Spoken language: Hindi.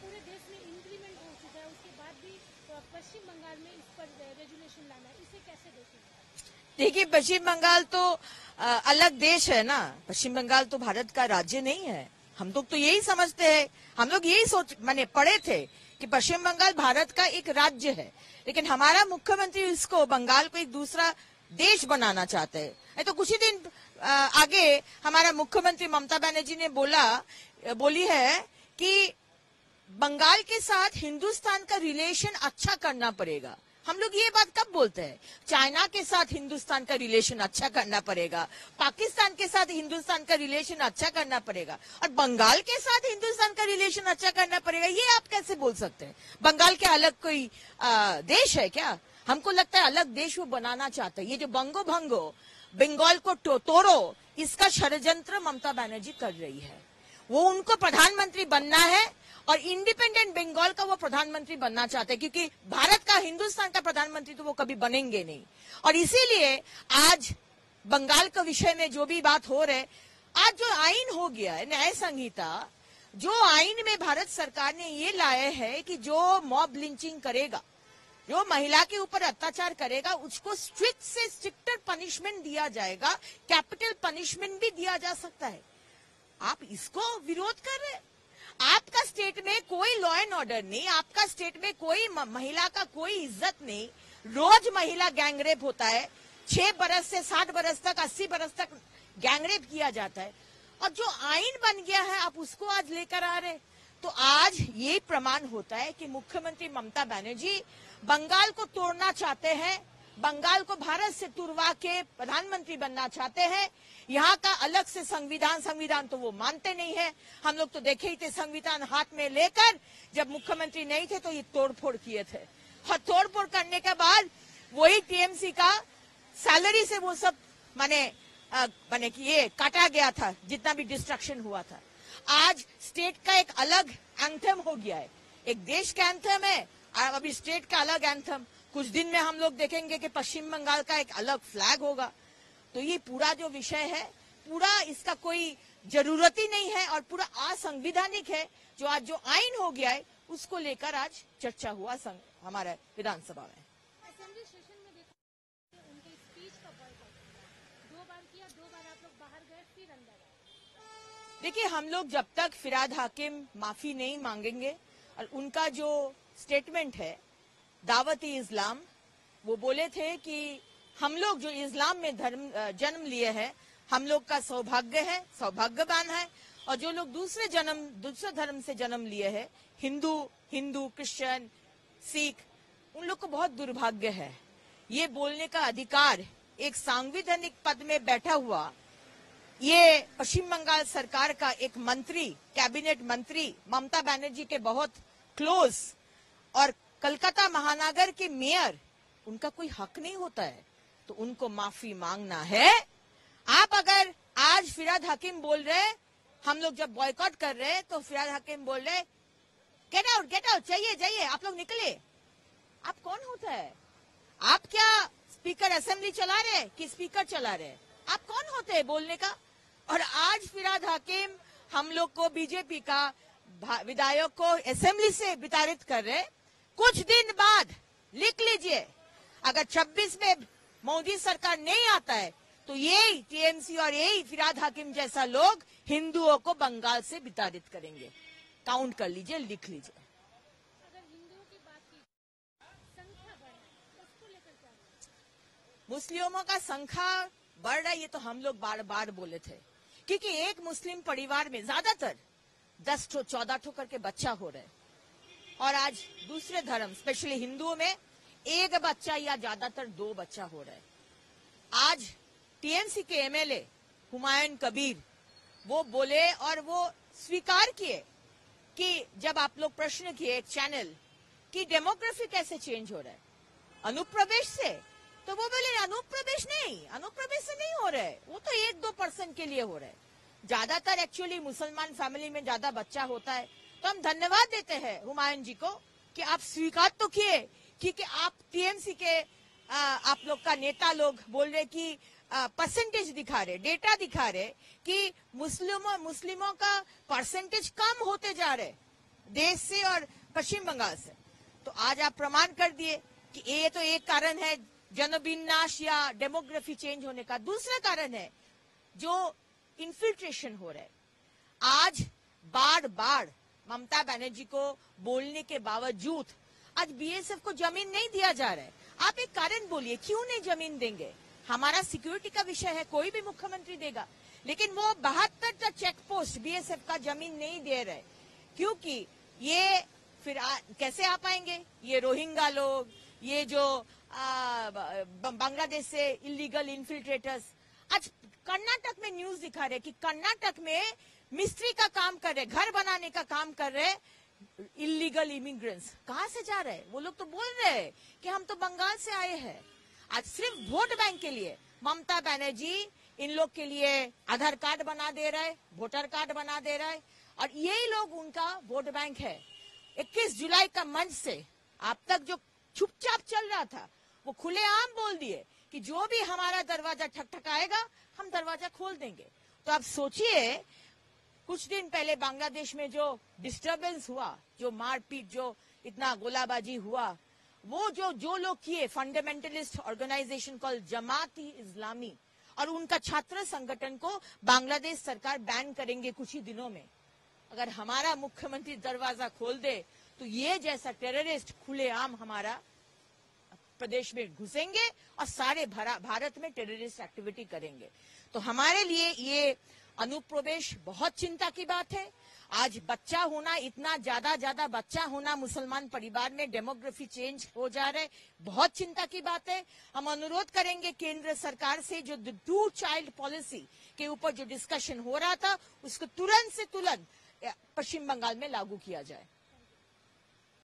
पूरे देश में इंप्लीमेंट हो चुका है, उसके बाद भी पश्चिम बंगाल में इस पर रेजुलेशन लाना है, इसे कैसे देखेंगे? देखिए, पश्चिम बंगाल तो अलग देश है ना। पश्चिम बंगाल तो भारत का राज्य नहीं है। हम लोग तो यही समझते हैं, हम लोग यही माने पढ़े थे कि पश्चिम बंगाल भारत का एक राज्य है, लेकिन हमारा मुख्यमंत्री इसको बंगाल को एक दूसरा देश बनाना चाहते हैं। तो कुछ ही दिन आगे हमारा मुख्यमंत्री ममता बनर्जी ने बोली है कि बंगाल के साथ हिंदुस्तान का रिलेशन अच्छा करना पड़ेगा। हम लोग ये बात कब बोलते हैं? चाइना के साथ हिंदुस्तान का रिलेशन अच्छा करना पड़ेगा, पाकिस्तान के साथ हिंदुस्तान का रिलेशन अच्छा करना पड़ेगा, और बंगाल के साथ हिंदुस्तान का रिलेशन अच्छा करना पड़ेगा, ये आप कैसे बोल सकते हैं? बंगाल के अलग कोई देश है क्या? हमको लगता है अलग देश वो बनाना चाहते हैं। ये जो बंगो भंगो, बंगाल को तोड़ो, इसका षड्यंत्र ममता बनर्जी कर रही है। वो उनको प्रधानमंत्री बनना है और इंडिपेंडेंट बंगाल का वो प्रधानमंत्री बनना चाहते हैं, क्योंकि भारत का, हिंदुस्तान का प्रधानमंत्री तो वो कभी बनेंगे नहीं। और इसीलिए आज बंगाल के विषय में जो भी बात हो रहे, आज जो आइन हो गया है, न्याय संहिता, जो आइन में भारत सरकार ने ये लाया है कि जो मॉब लिंचिंग करेगा, जो महिला के ऊपर अत्याचार करेगा, उसको स्ट्रिक्ट से स्ट्रिक्टर पनिशमेंट दिया जाएगा, कैपिटल पनिशमेंट भी दिया जा सकता है। आप इसको विरोध कर रहे हैं? आपका स्टेट में कोई लॉ एंड ऑर्डर नहीं, आपका स्टेट में कोई महिला का कोई इज्जत नहीं। रोज महिला गैंगरेप होता है, 6 बरस से 60 बरस तक, 80 बरस तक गैंगरेप किया जाता है, और जो आइन बन गया है आप उसको आज लेकर आ रहे। तो आज ये प्रमाण होता है कि मुख्यमंत्री ममता बनर्जी बंगाल को तोड़ना चाहते हैं, बंगाल को भारत से तुड़वा के प्रधानमंत्री बनना चाहते हैं। यहाँ का अलग से संविधान तो वो मानते नहीं है। हम लोग तो देखे ही थे, संविधान हाथ में लेकर जब मुख्यमंत्री नहीं थे तो ये तोड़फोड़ किए थे, और तोड़फोड़ करने के बाद वही टीएमसी का सैलरी से वो सब माने कि ये काटा गया था, जितना भी डिस्ट्रक्शन हुआ था। आज स्टेट का एक अलग एंथम हो गया है, एक देश का एंथम है, और अभी स्टेट का अलग एंथम। कुछ दिन में हम लोग देखेंगे कि पश्चिम बंगाल का एक अलग फ्लैग होगा। तो ये पूरा जो विषय है, पूरा इसका कोई जरूरत ही नहीं है और पूरा असंवैधानिक है। जो आज जो आइन हो गया है उसको लेकर आज चर्चा हुआ हमारे विधानसभा में। असेंबली सेशन में देखा उनके स्पीच का बॉयकॉट 2 बार किया, 2 बार आप लोग बाहर गए, फिर अंदर आए। देखिए, हम लोग जब तक फिराद हाकिम माफी नहीं मांगेंगे, और उनका जो स्टेटमेंट है दावती इस्लाम, वो बोले थे कि हम लोग जो इस्लाम में जन्म लिए हैं, हम लोग का सौभाग्य है, सौभाग्यवान है, और जो लोग दूसरे धर्म से जन्म लिए हैं, हिंदू, क्रिश्चियन, सिख, उन लोग को बहुत दुर्भाग्य है। ये बोलने का अधिकार एक सांविधानिक पद में बैठा हुआ ये पश्चिम बंगाल सरकार का एक मंत्री, कैबिनेट मंत्री, ममता बनर्जी के बहुत क्लोज, और कलकत्ता महानगर के मेयर, उनका कोई हक नहीं होता है। तो उनको माफी मांगना है। आप अगर आज फिराद हाकिम बोल रहे, हम लोग जब बॉयकॉट कर रहे हैं तो फिराद हाकिम बोल रहे गेट आउट, जाइए, आप लोग निकले। आप कौन होता है? आप क्या स्पीकर असेंबली चला रहे कि स्पीकर चला रहे? आप कौन होते हैं बोलने का? और आज फिराद हाकिम हम लोग को, बीजेपी का विधायक को असेंबली से विताड़ित कर रहे। कुछ दिन बाद लिख लीजिए, अगर 26 में मोदी सरकार नहीं आता है तो यही टीएमसी और यही फिराद हाकिम जैसा लोग हिंदुओं को बंगाल से विताड़ित करेंगे। काउंट कर लीजिए, लिख लीजिए। अगर हिंदुओं की बात की संख्या बढ़ रही है, उसको लेकर क्या? मुस्लिमों का संख्या बढ़ रहा है, ये तो हम लोग बार बार बोले थे, क्योंकि एक मुस्लिम परिवार में ज्यादातर 10-14 करके बच्चा हो रहा है, और आज दूसरे धर्म, स्पेशली हिंदुओं में 1 बच्चा या ज्यादातर 2 बच्चा हो रहा है। आज टीएमसी के एमएलए हुमायूं कबीर वो बोले और वो स्वीकार किए कि जब आप लोग प्रश्न किए एक चैनल कि डेमोग्राफी कैसे चेंज हो रहा है अनुप्रवेश से, तो वो बोले अनुप्रवेश से नहीं हो रहा है, वो तो 1-2% के लिए हो रहा है। ज्यादातर एक्चुअली मुसलमान फैमिली में ज्यादा बच्चा होता है। तो हम धन्यवाद देते हैं हुमायूं जी को कि आप स्वीकार तो किए, क्योंकि आप टीएमसी के आप लोग का नेता लोग बोल रहे कि परसेंटेज दिखा रहे, डेटा दिखा रहे कि मुस्लिमों का परसेंटेज कम होते जा रहे। देश से और पश्चिम बंगाल से। तो आज आप प्रमाण कर दिए कि ये तो एक कारण है जनविनाश या डेमोग्राफी चेंज होने का। दूसरा कारण है जो इन्फिल्ट्रेशन हो रहा है। आज बार बार ममता बनर्जी को बोलने के बावजूद आज बीएसएफ को जमीन नहीं दिया जा रहा है। आप एक कारण बोलिए, क्यों नहीं जमीन देंगे? हमारा सिक्योरिटी का विषय है, कोई भी मुख्यमंत्री देगा, लेकिन वो 72 चेक पोस्ट बीएसएफ का जमीन नहीं दे रहे, क्योंकि ये फिर कैसे आ पाएंगे? ये रोहिंग्या लोग, ये जो बांग्लादेश से इलीगल इन्फिल्ट्रेटर्स। आज कर्नाटक में न्यूज दिखा रहे कि कर्नाटक में मिस्त्री का काम कर रहे, घर बनाने का काम कर रहे इलीगल इमिग्रेंट्स। कहां से जा रहे हैं वो लोग? तो बोल रहे हैं कि हम तो बंगाल से आए हैं। आज सिर्फ वोट बैंक के लिए ममता बनर्जी इन लोग के लिए आधार कार्ड बना दे रहा है, वोटर कार्ड बना दे रहा है, और यही लोग उनका वोट बैंक है। 21 जुलाई का मंच से अब तक जो चुपचाप चल रहा था वो खुलेआम बोल दिए कि जो भी हमारा दरवाजा ठकठकाएगा हम दरवाजा खोल देंगे। तो आप सोचिए, कुछ दिन पहले बांग्लादेश में जो डिस्टरबेंस हुआ, जो मारपीट, जो इतना गोलाबाजी हुआ, वो जो लोग किए, फंडामेंटलिस्ट ऑर्गेनाइजेशन कॉल जमात-ई इस्लामी और उनका छात्र संगठन को बांग्लादेश सरकार बैन करेंगे कुछ ही दिनों में। अगर हमारा मुख्यमंत्री दरवाजा खोल दे तो ये जैसा टेररिस्ट खुलेआम हमारा प्रदेश में घुसेंगे और सारे भारत में टेररिस्ट एक्टिविटी करेंगे। तो हमारे लिए ये अनुप्रवेश बहुत चिंता की बात है। आज बच्चा होना, इतना ज्यादा बच्चा होना मुसलमान परिवार में, डेमोग्राफी चेंज हो जा रहा है, बहुत चिंता की बात है। हम अनुरोध करेंगे केंद्र सरकार से जो 2 चाइल्ड पॉलिसी के ऊपर जो डिस्कशन हो रहा था उसको तुरंत से तुरंत पश्चिम बंगाल में लागू किया जाए।